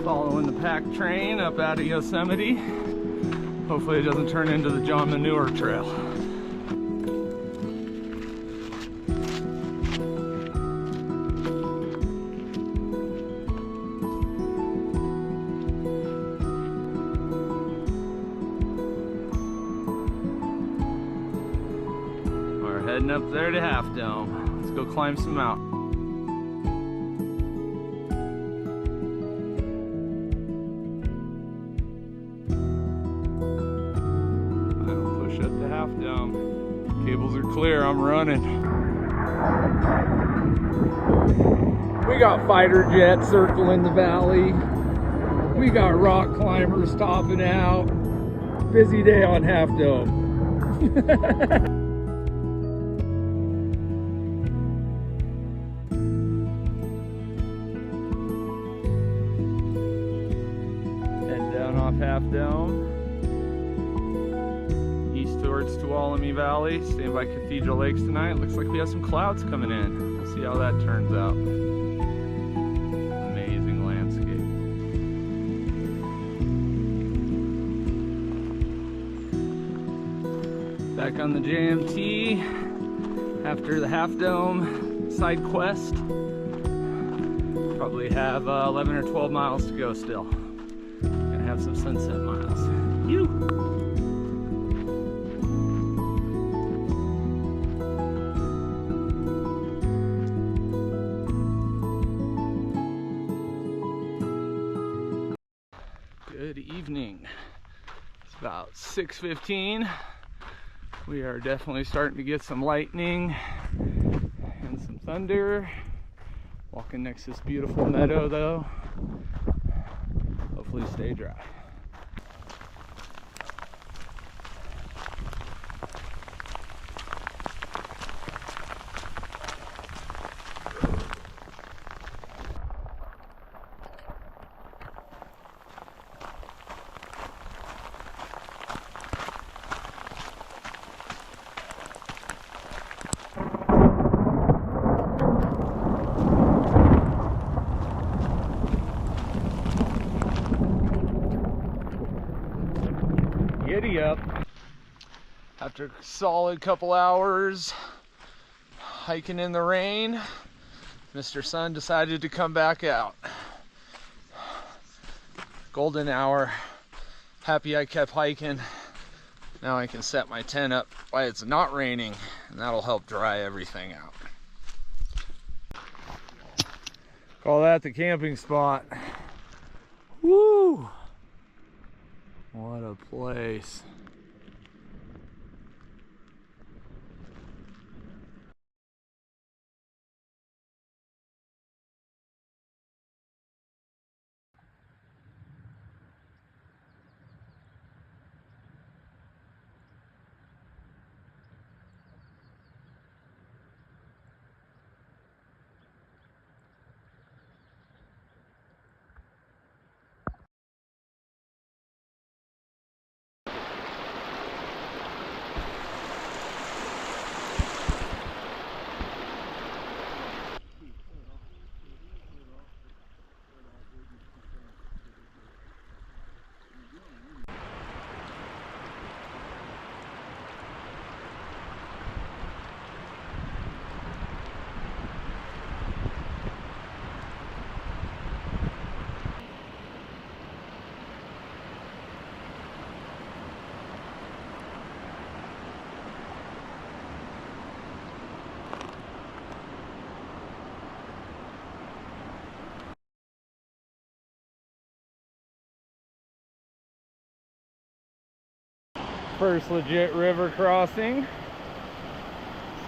Following the pack train up out of Yosemite. Hopefully it doesn't turn into the John Muir Trail. We're heading up there to Half Dome. Let's go climb some mountains. Cables are clear, I'm running. We got fighter jets circling the valley. We got rock climbers topping out. Busy day on Half Dome. Head down off Half Dome. Towards Tuolumne Valley, staying by Cathedral Lakes tonight. Looks like we have some clouds coming in. We'll see how that turns out. Amazing landscape. Back on the JMT after the Half Dome side quest. Probably have 11 or 12 miles to go still. Gonna have some sunset miles. You. Good evening. It's about 6:15. We are definitely starting to get some lightning and some thunder. Walking next to this beautiful meadow though. Hopefully stay dry. Giddy up. After a solid couple hours hiking in the rain, Mr. Sun decided to come back out. Golden hour. Happy I kept hiking. Now I can set my tent up while it's not raining, and that'll help dry everything out. Call that the camping spot. Woo! What a place. First legit river crossing.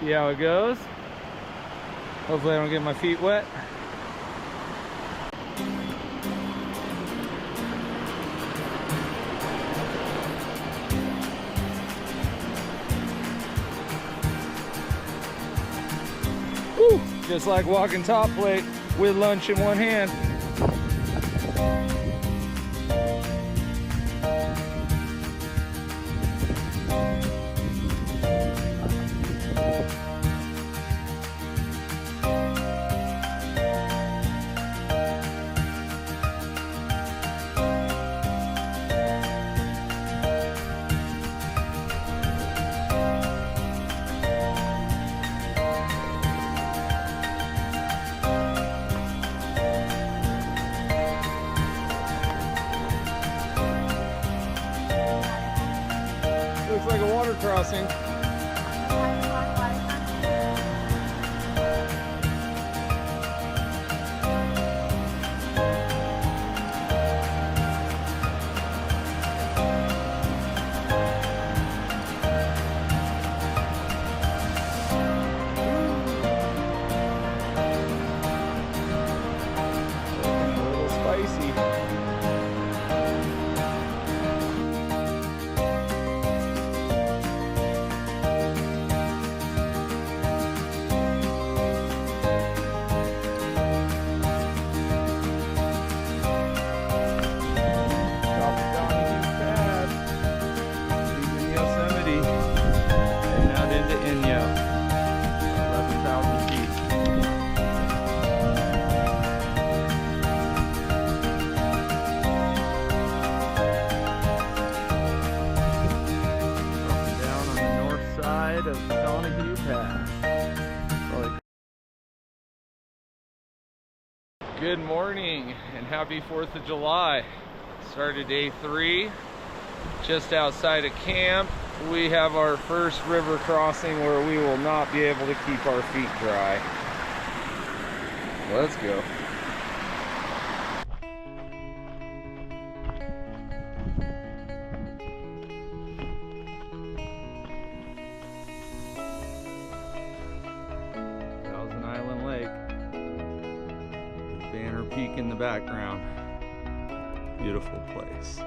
See how it goes. Hopefully I don't get my feet wet. Woo! Just like walking top plate with lunch in one hand. crossing? Good morning and happy 4th of July. Started day 3 just outside of camp. We have our first river crossing where we will not be able to keep our feet dry. Let's go. Thousand Island Lake. Banner Peak in the background. Beautiful place.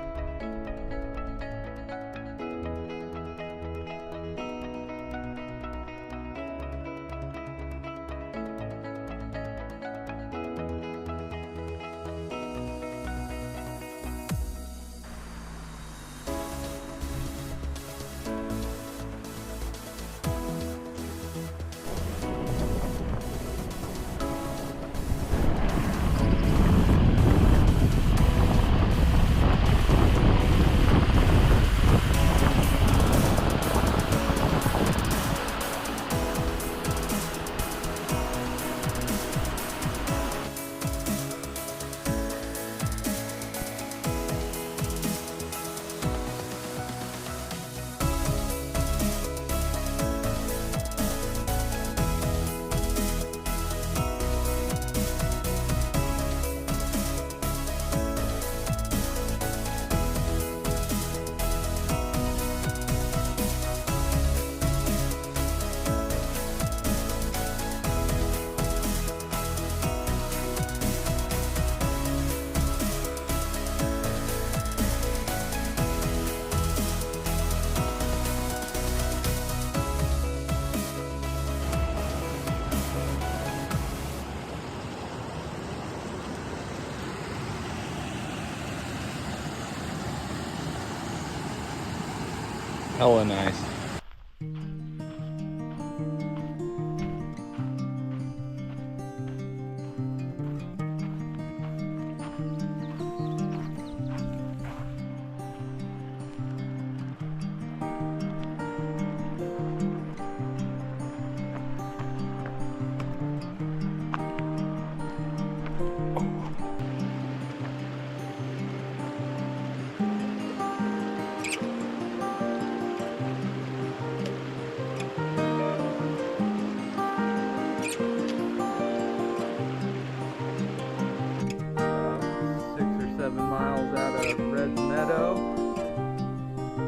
Hella nice.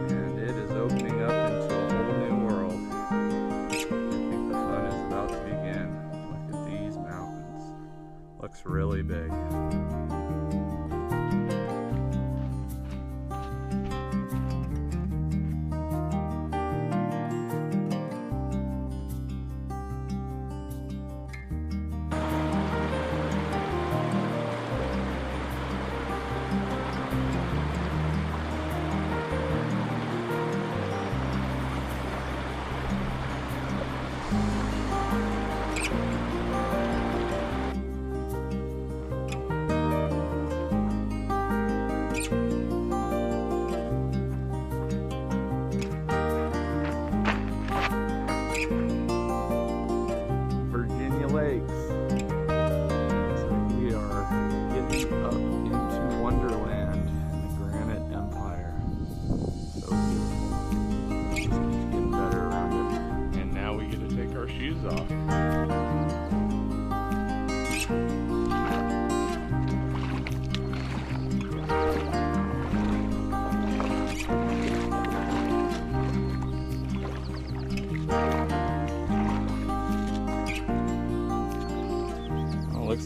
And it is opening up into a whole new world. I think the fun is about to begin. Look at these mountains. Looks really big.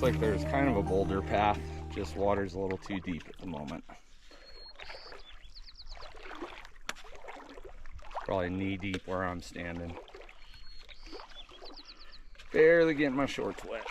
Looks like there's kind of a boulder path, just water's a little too deep at the moment. Probably knee deep where I'm standing. Barely getting my shorts wet.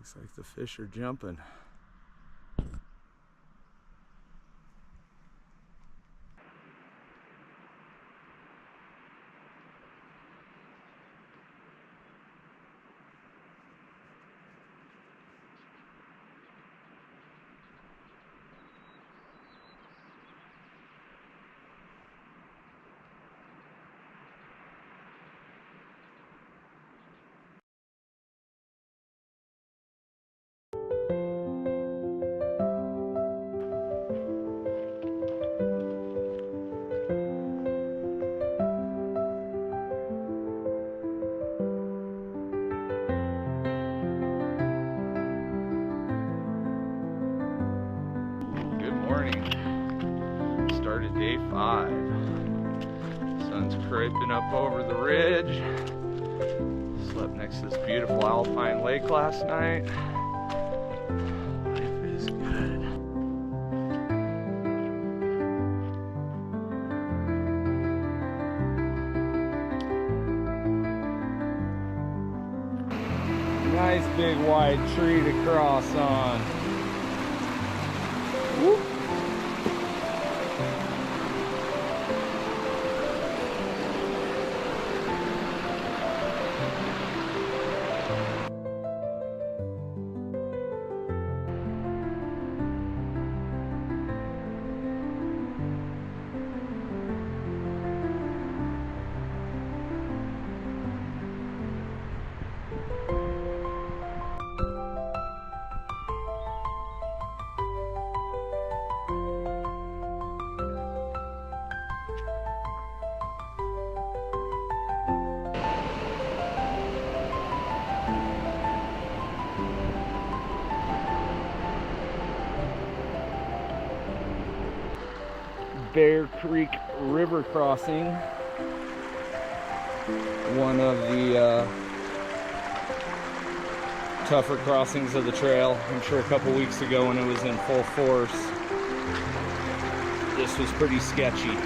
Looks like the fish are jumping. Started day 5. Sun's creeping up over the ridge. Slept next to this beautiful alpine lake last night. Life is good. Nice big wide tree to cross on. Whoop. Bear Creek River crossing, one of the tougher crossings of the trail. I'm sure a couple weeks ago when it was in full force, this was pretty sketchy.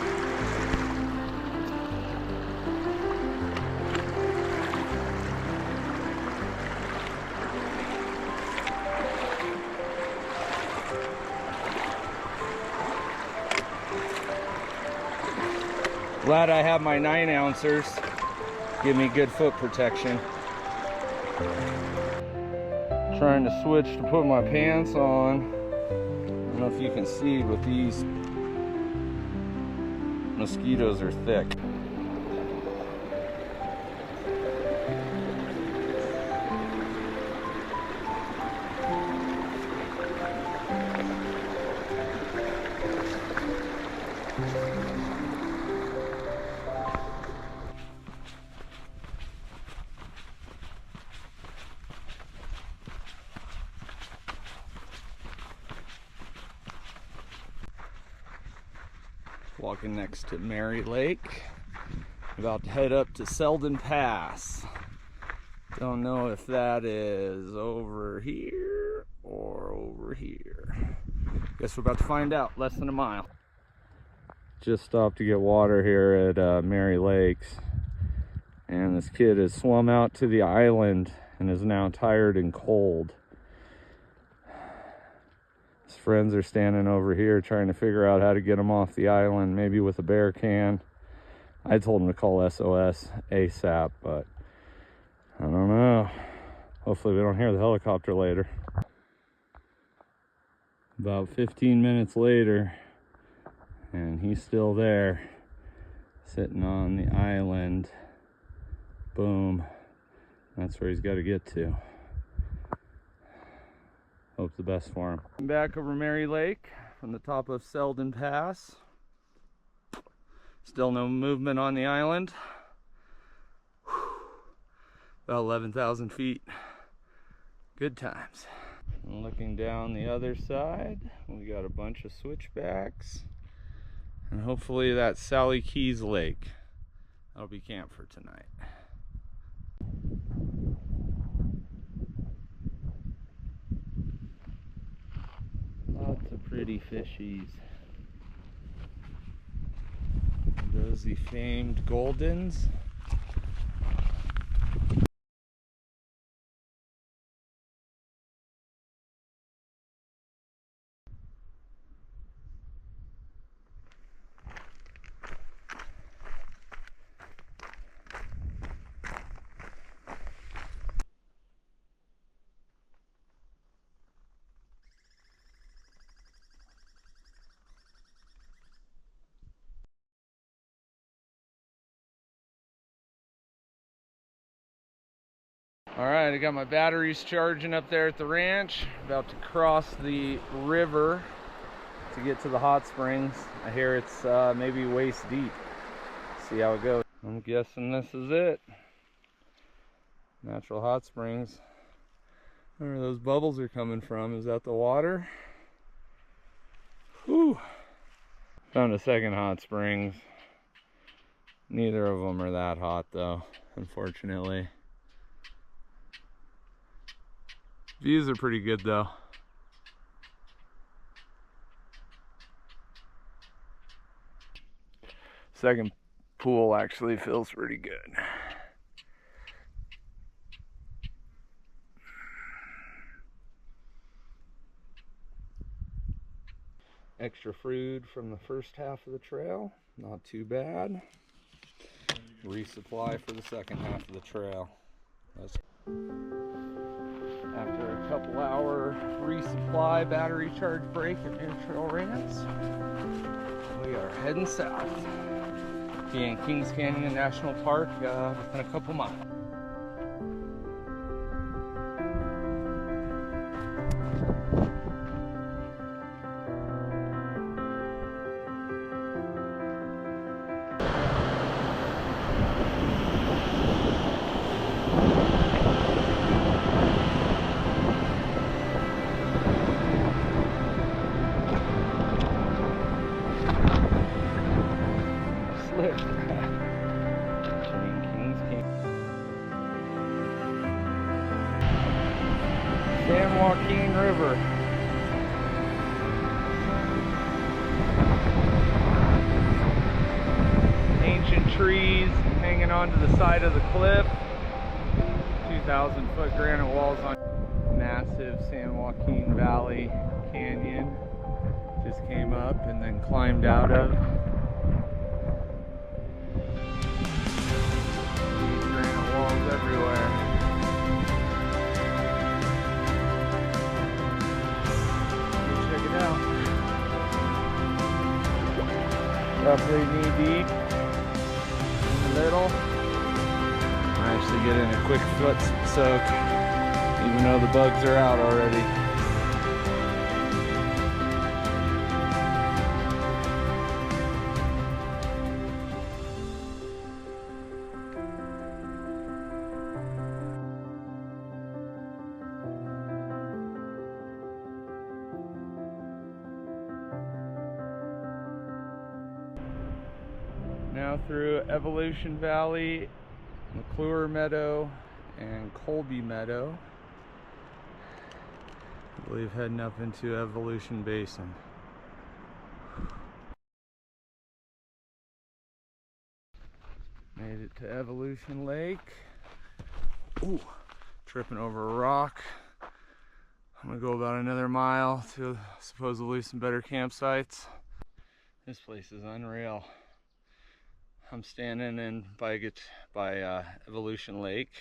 Glad I have my 9-ouncers. Give me good foot protection. Trying to switch to put my pants on. I don't know if you can see, but these mosquitoes are thick. Walking next to Mary Lake. About to head up to Selden Pass. Don't know if that is over here or over here. Guess we're about to find out. Less than a mile. Just stopped to get water here at Mary Lakes. And this kid has swum out to the island and is now tired and cold. His friends are standing over here trying to figure out how to get him off the island, maybe with a bear can. I told him to call SOS ASAP, but I don't know. Hopefully we don't hear the helicopter later. About 15 minutes later, and he's still there, sitting on the island. Boom. That's where he's got to get to. Hope the best for him. I'm back over Mary Lake from the top of Selden Pass. Still no movement on the island. About 11,000 feet. Good times. And looking down the other side, we got a bunch of switchbacks. And hopefully that's Sally Keys Lake. That'll be camp for tonight. Lots of pretty fishies. And those the famed Goldens. Alright, I got my batteries charging up there at the ranch. About to cross the river to get to the hot springs. I hear it's maybe waist deep. See how it goes. I'm guessing this is it. Natural hot springs. Where those bubbles are coming from. Is that the water? Whew. Found a second hot springs. Neither of them are that hot though, unfortunately. Views are pretty good though. Second pool actually feels pretty good. Extra food from the first half of the trail, not too bad. Resupply for the second half of the trail. After a couple hour resupply battery charge break at Muir Trail Ranch, we are heading south. Being Kings Canyon National Park within a couple miles. River. Ancient trees hanging onto the side of the cliff. 2,000-foot granite walls on massive San Joaquin Valley Canyon. Just came up and then climbed out of. These granite walls everywhere. Roughly knee deep in the middle. I actually get in a quick foot soak, even though the bugs are out already. Now through Evolution Valley, McClure Meadow, and Colby Meadow. I believe heading up into Evolution Basin. Made it to Evolution Lake. Ooh, tripping over a rock. I'm gonna go about another mile to supposedly some better campsites. This place is unreal. I'm standing in by Evolution Lake,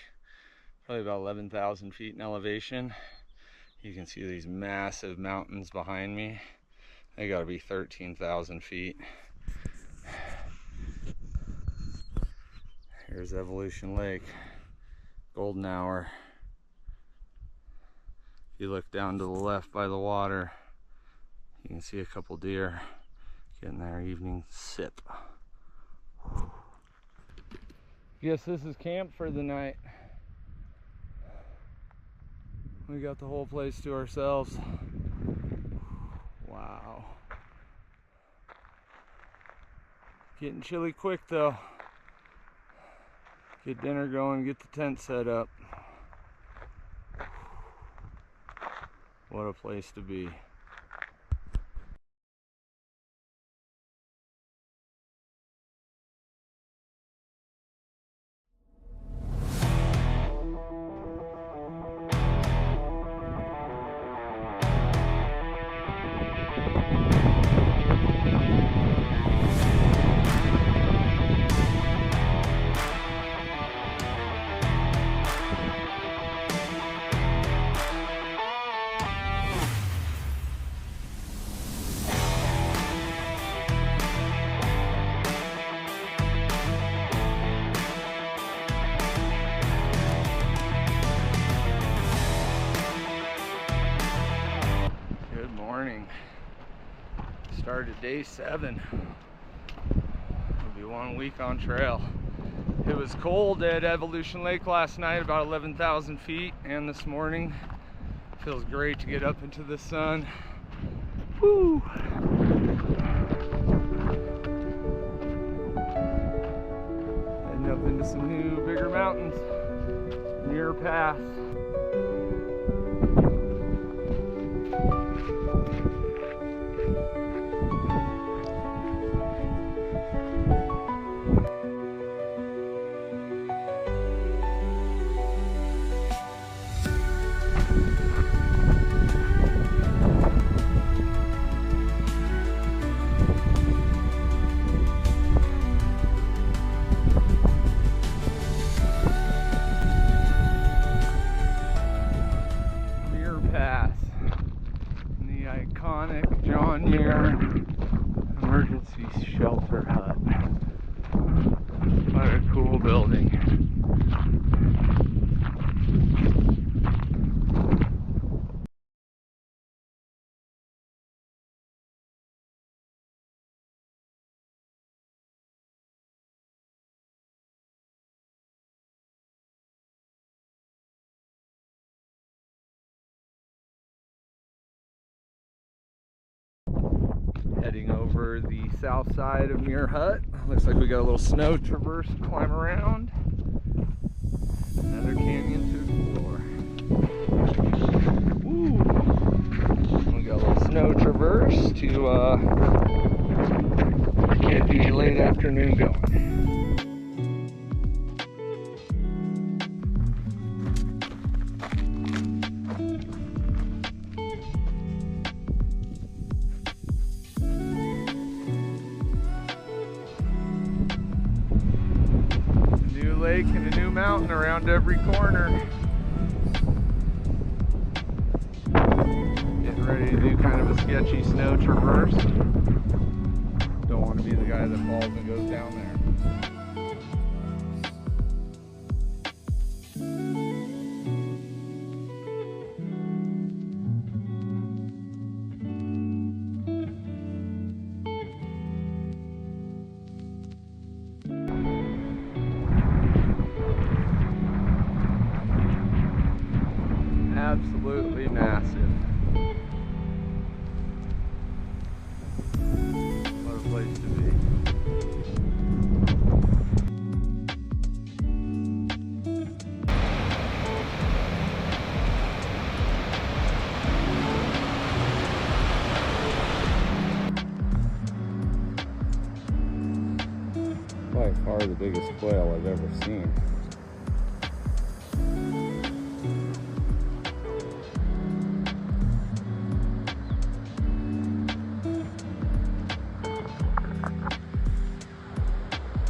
probably about 11,000 feet in elevation. You can see these massive mountains behind me. They gotta be 13,000 feet. Here's Evolution Lake, golden hour. If you look down to the left by the water, you can see a couple deer getting their evening sip. Guess this is camp for the night. We got the whole place to ourselves. Wow. Getting chilly quick though. Get dinner going, get the tent set up. What a place to be. Started day 7. It'll be 1 week on trail. It was cold at Evolution Lake last night, about 11,000 feet, and this morning feels great to get up into the sun. Woo! Heading up into some new, bigger mountains. Muir Pass. John Muir emergency shelter hut. What a cool building. Heading over the south side of Muir Hut. Looks like we got a little snow traverse to climb around. Another canyon to explore. Woo! We got a little snow traverse to get the late afternoon going. Lake and a new mountain around every corner. Getting ready to do kind of a sketchy snow traverse. Don't want to be the guy that falls and goes down there. Absolutely massive. What a place to be. By far the biggest quail I've ever seen.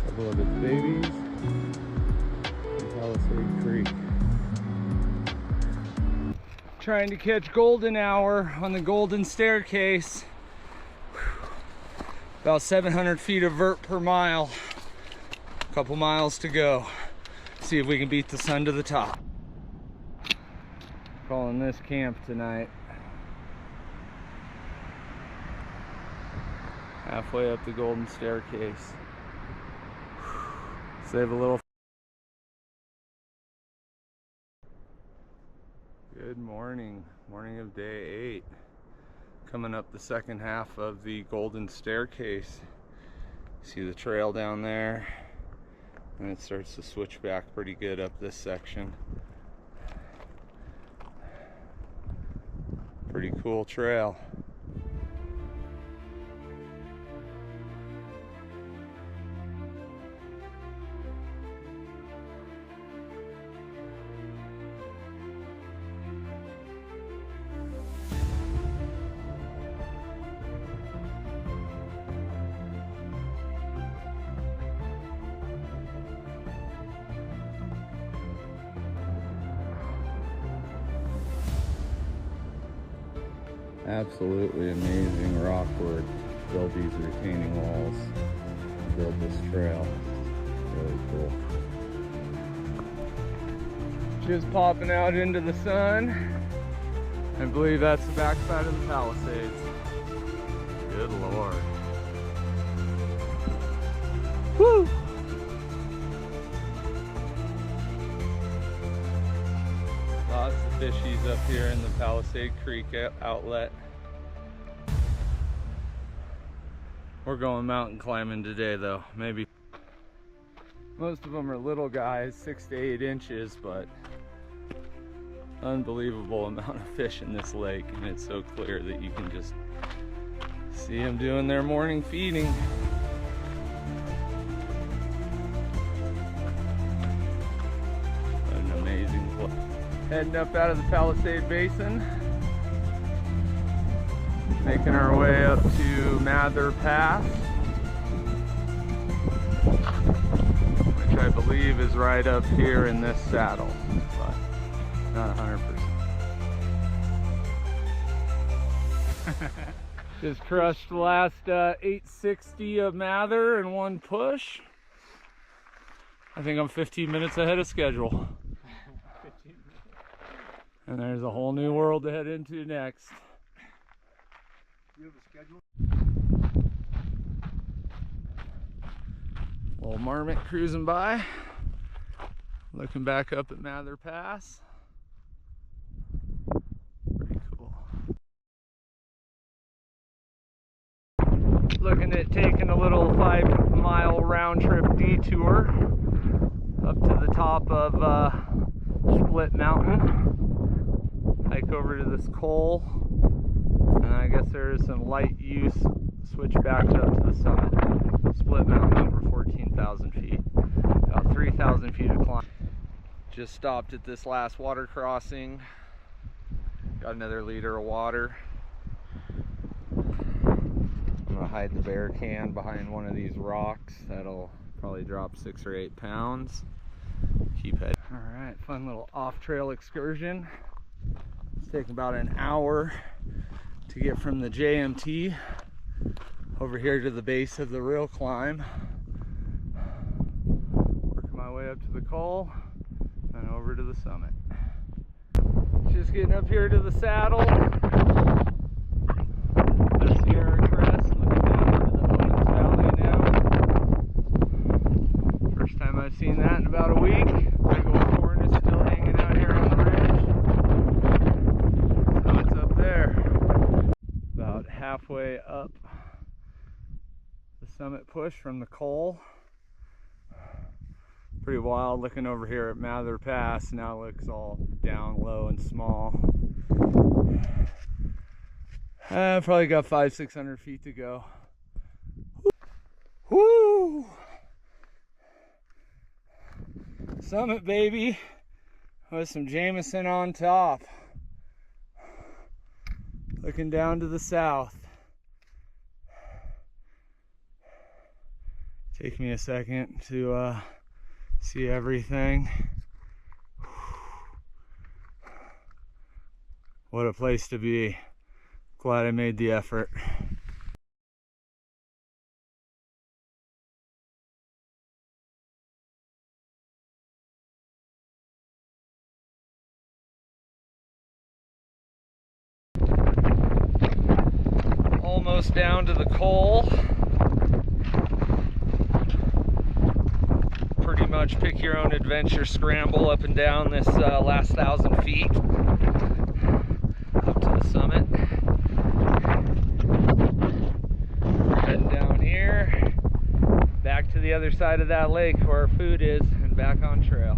Couple of its babies in Palisade Creek. Trying to catch golden hour on the golden staircase. About 700 feet of vert per mile. A couple miles to go. See if we can beat the sun to the top. Calling this camp tonight. Halfway up the golden staircase. Save a little. Good morning. Morning of day 8. Coming up the second half of the golden staircase. See the trail down there? And it starts to switch back pretty good up this section. Pretty cool trail. Absolutely amazing rock work. Build these retaining walls, build this trail. Really cool. Just popping out into the sun. I believe that's the backside of the Palisades. Good Lord. Woo! Lots of fishies up here in the Palisade Creek outlet. We're going mountain climbing today though, maybe. Most of them are little guys, 6 to 8 inches, but unbelievable amount of fish in this lake, and it's so clear that you can just see them doing their morning feeding. What an amazing place. Heading up out of the Palisade Basin, making our way up to Mather Pass, which I believe is right up here in this saddle, but not 100%. Just crushed the last 860 of Mather in one push. I think I'm 15 minutes ahead of schedule. And there's a whole new world to head into next. You have a schedule? Little marmot cruising by. Looking back up at Mather Pass. Pretty cool. Looking at taking a little 5-mile round trip detour up to the top of Split Mountain. Hike over to this col, and I guess there's some light use, switch back up to the summit. Split Mountain, over 14,000 feet, about 3,000 feet of climb. Just stopped at this last water crossing, got another liter of water. I'm gonna hide the bear can behind one of these rocks. That'll probably drop 6 or 8 pounds. Keep heading. All right, fun little off-trail excursion. It's taking about an hour to get from the JMT over here to the base of the real climb. Working my way up to the col and over to the summit. Just getting up here to the saddle. The Sierra Crest, looking down into the Owens Valley now. First time I've seen that in about a week. Big old corn is still hanging out here on the ridge. So it's up there. About halfway up the summit push from the col. Pretty wild looking over here at Mather Pass. Now it looks all down low and small. Probably got 500-600 feet to go. Woo! Summit, baby, with some Jameson on top. Looking down to the south. Take me a second to see everything. What a place to be. Glad I made the effort. almost down to the col. Pretty much pick your own adventure scramble up and down this last 1,000 feet up to the summit. We're heading down here, back to the other side of that lake where our food is, and back on trail.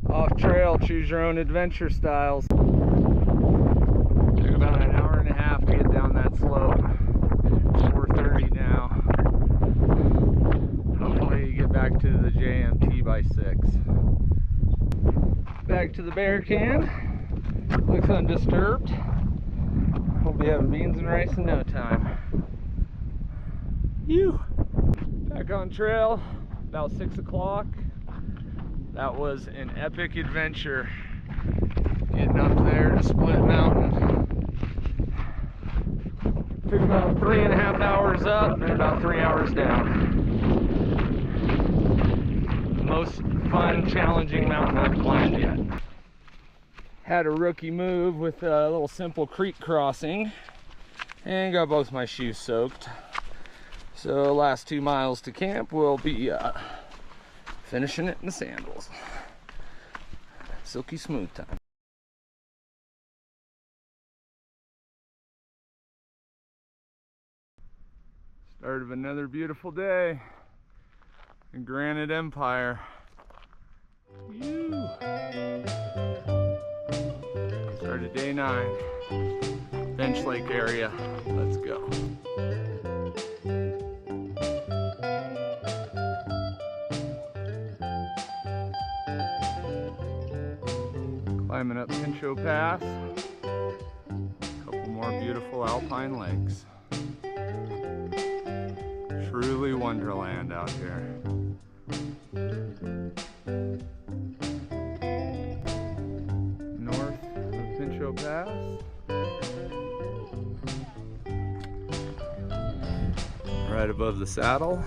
Off trail, choose your own adventure styles. Took about an hour and a half to get down that slope. 4:30 now. Hopefully you get back to the JMT by 6. Back to the bear can. Looks undisturbed. We'll be having beans and rice in no time. Back on trail, about 6 o'clock. That was an epic adventure. Getting up there to Split Mountain. Took about 3.5 hours up and about 3 hours down. Most fun, challenging mountain I've climbed yet. Had a rookie move with a little simple creek crossing and got both my shoes soaked. So last 2 miles to camp will be finishing it in the sandals. Silky smooth time. Start of another beautiful day in Granite Empire. Start of day 9. Bench Lake area. Let's go. Climbing up Pinchot Pass. A couple more beautiful alpine lakes. Truly wonderland out here. North of Pinchot Pass. Right above the saddle.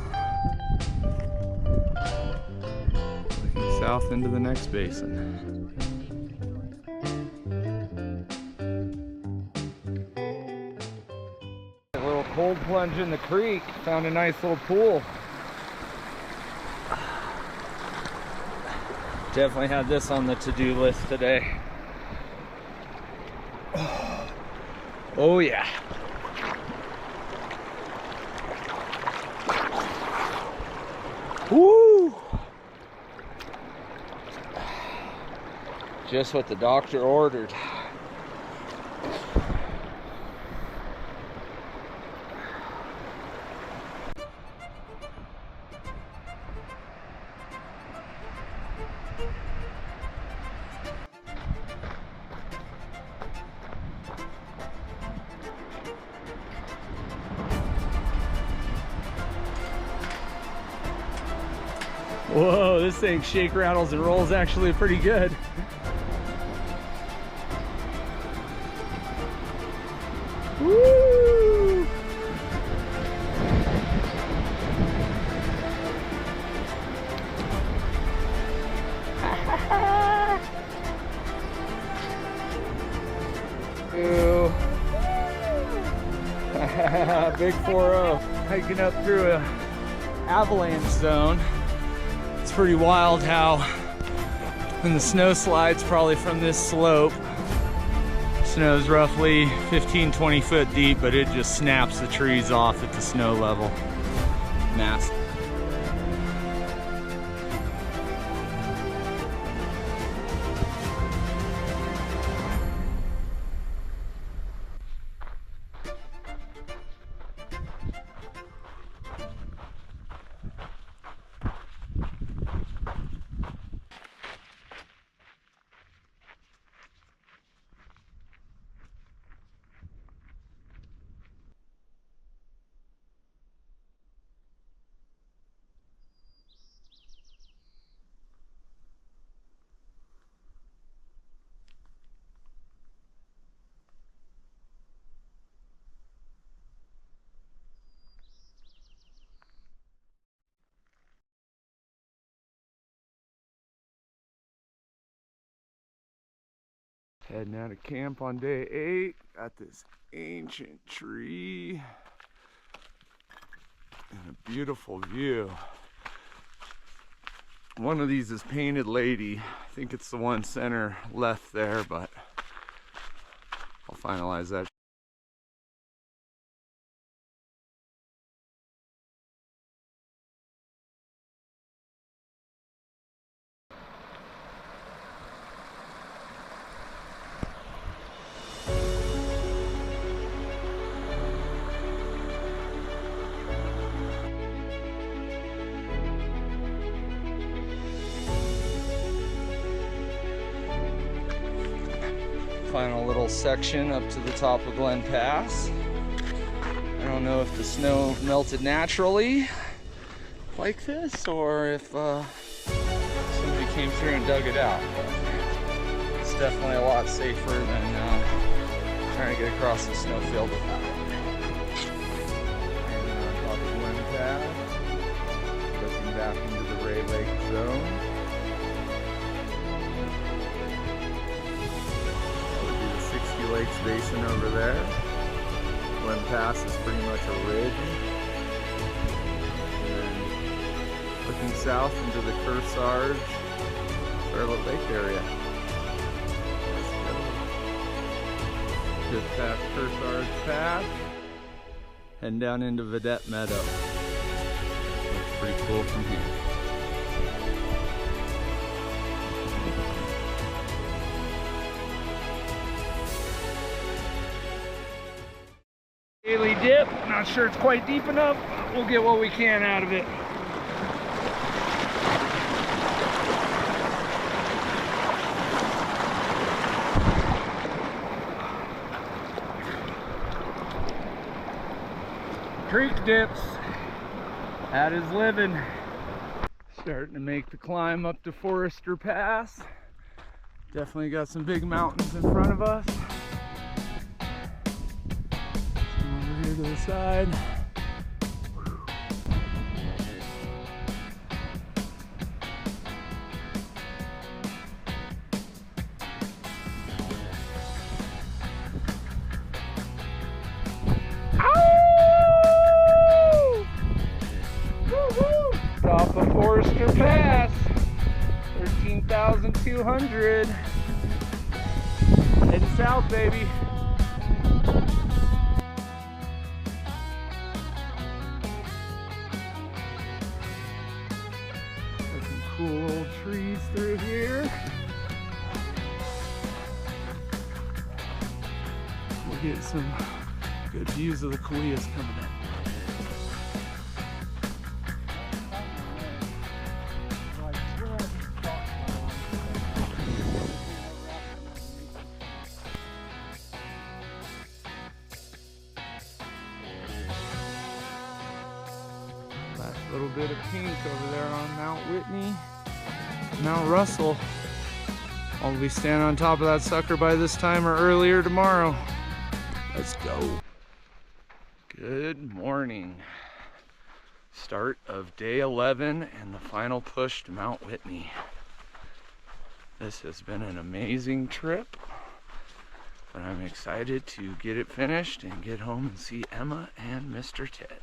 Looking south into the next basin. Cold plunge in the creek, found a nice little pool. Definitely had this on the to-do list today. Oh yeah. Woo! Just what the doctor ordered. Whoa, this thing shake, rattles, and rolls actually pretty good. Woo! Ew. Big 4-0, hiking up through a avalanche zone. It's pretty wild how when the snow slides probably from this slope, snow's roughly 15-20 foot deep, but it just snaps the trees off at the snow level. Massive. Heading out of camp on day 8. Got this ancient tree and a beautiful view. One of these is Painted Lady. I think it's the one center left there, but I'll finalize that. Final little section up to the top of Glen Pass. I don't know if the snow melted naturally like this or if somebody came through and dug it out. But it's definitely a lot safer than trying to get across the snowfield without it. And on top of Glen Pass, looking back into the Ray Lake zone. Lakes Basin over there. Glen Pass is pretty much a ridge. And then looking south into the Kearsarge, Charlotte Lake area. Let's go. Just past Kearsarge Pass, heading down into Vedette Meadow. Looks pretty cool from here. Daily dip, not sure it's quite deep enough. We'll get what we can out of it. Creek dips, that is living. Starting to make the climb up to Forester Pass. Definitely got some big mountains in front of us. To the side. Top of Forester Pass, 13,200. Heading south, baby. Cool old trees through here. We'll get some good views of the Kauai's coming in. Last little bit of pink over there on Mt Whitney. Mount Russell. I'll be standing on top of that sucker by this time or earlier tomorrow. Let's go. Good morning. Start of day 11 and the final push to Mount Whitney. This has been an amazing trip, but I'm excited to get it finished and get home and see Emma and Mr. Ted.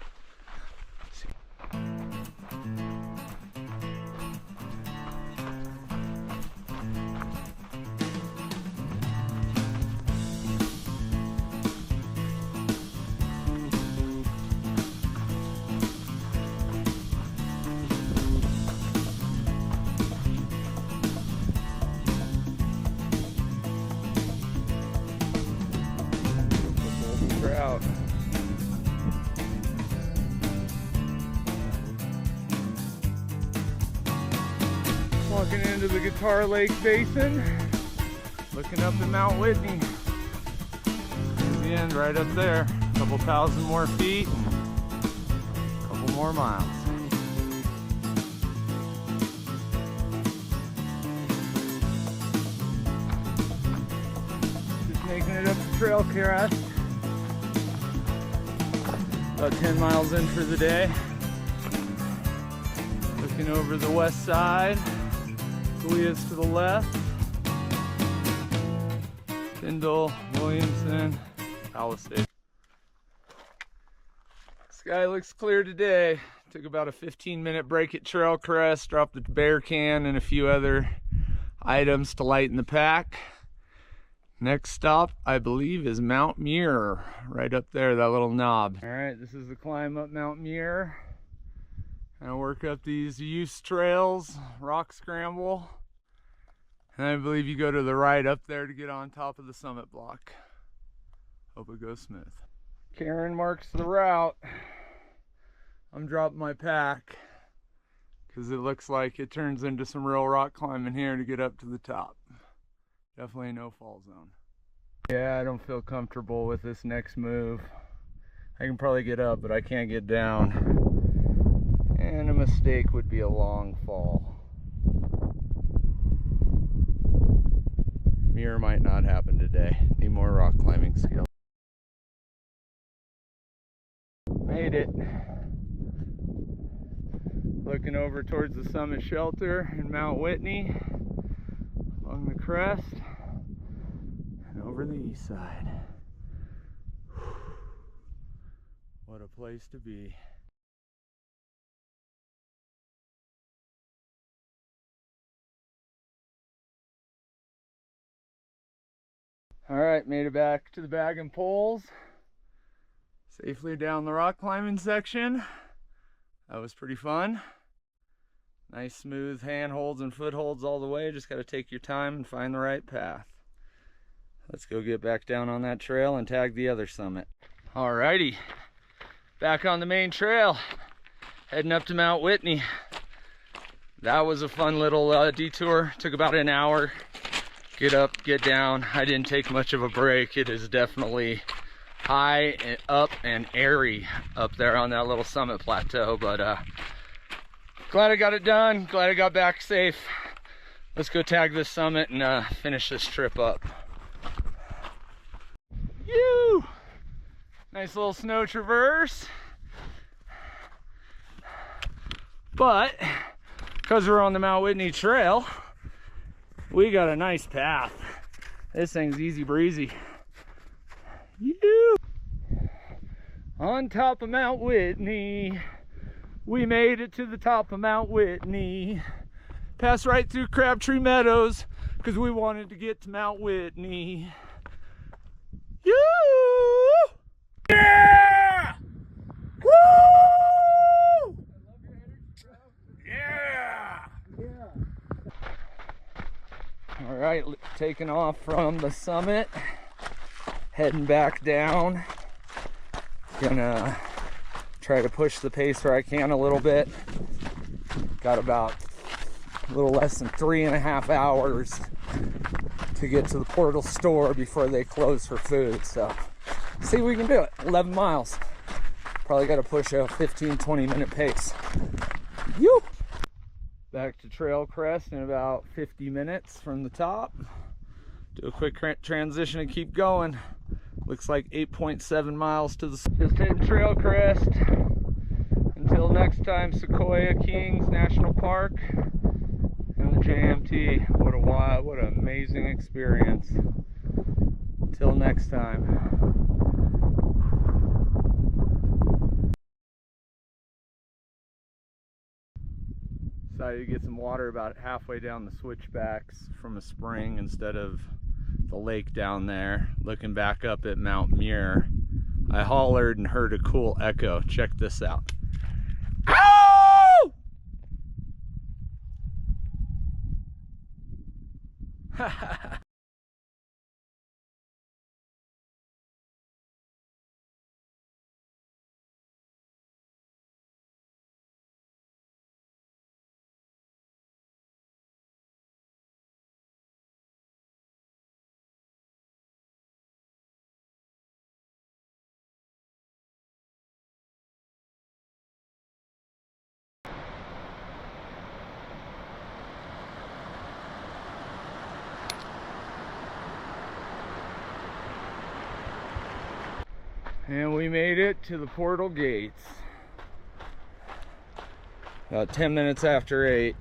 Trout. Walking into the Guitar Lake Basin, looking up at Mount Whitney. There's the end right up there. A couple thousand more feet and a couple more miles. Just making it up to Trail Crest. About 10 miles in for the day. Looking over the west side. Kauai's to the left. Tyndall, Williamson, Palisade. Sky looks clear today. Took about a 15-minute break at Trail Crest, dropped the bear can and a few other items to lighten the pack. Next stop, I believe, is Mt Muir, right up there, that little knob. All right, this is the climb up Mt Muir. And I work up these use trails, rock scramble. And I believe you go to the right up there to get on top of the summit block. Hope it goes smooth. Karen marks the route. I'm dropping my pack because it looks like it turns into some real rock climbing here to get up to the top. Definitely no fall zone. Yeah, I don't feel comfortable with this next move. I can probably get up, but I can't get down. And a mistake would be a long fall. Muir might not happen today. Need more rock climbing skills. Made it. Looking over towards the summit shelter in Mt Whitney, along the crest, and over the east side. What a place to be. All right, made it back to the bag and poles. Safely down the rock climbing section. That was pretty fun. Nice smooth handholds and footholds all the way. Just got to take your time and find the right path. Let's go get back down on that trail and tag the other summit. Alrighty, back on the main trail, heading up to Mt Whitney. That was a fun little detour. Took about an hour. Get up, get down. I didn't take much of a break. It is definitely high and up and airy up there on that little summit plateau, but glad I got it done. Glad I got back safe. Let's go tag this summit and finish this trip up. Yoo! Nice little snow traverse. But because we're on the Mt Whitney Trail, we got a nice path. This thing's easy breezy. Yoo! On top of Mt Whitney, we made it to the top of Mt Whitney. Passed right through Crabtree Meadows because we wanted to get to Mt Whitney. Yoo! Yeah! Woo! Yeah! All right, taking off from the summit, heading back down. Gonna try to push the pace where I can a little bit. Got about a little less than 3.5 hours to get to the Portal store before they close for food. So see if we can do it. 11 miles. Probably got to push a 15-20 minute pace. Yoo! Back to Trail Crest in about 50 minutes from the top. Do a quick transition and keep going. Looks like 8.7 miles to the... Just hitting Trail Crest. Until next time, Sequoia Kings National Park and the JMT. What an amazing experience. Until next time. Decided to get some water about halfway down the switchbacks from a spring instead of the lake down there. Looking back up at Mt Muir, I hollered and heard a cool echo. Check this out. Ow! And we made it to the portal gates. About 10 minutes after 8.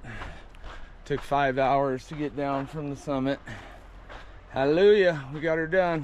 Took 5 hours to get down from the summit. Hallelujah, we got her done.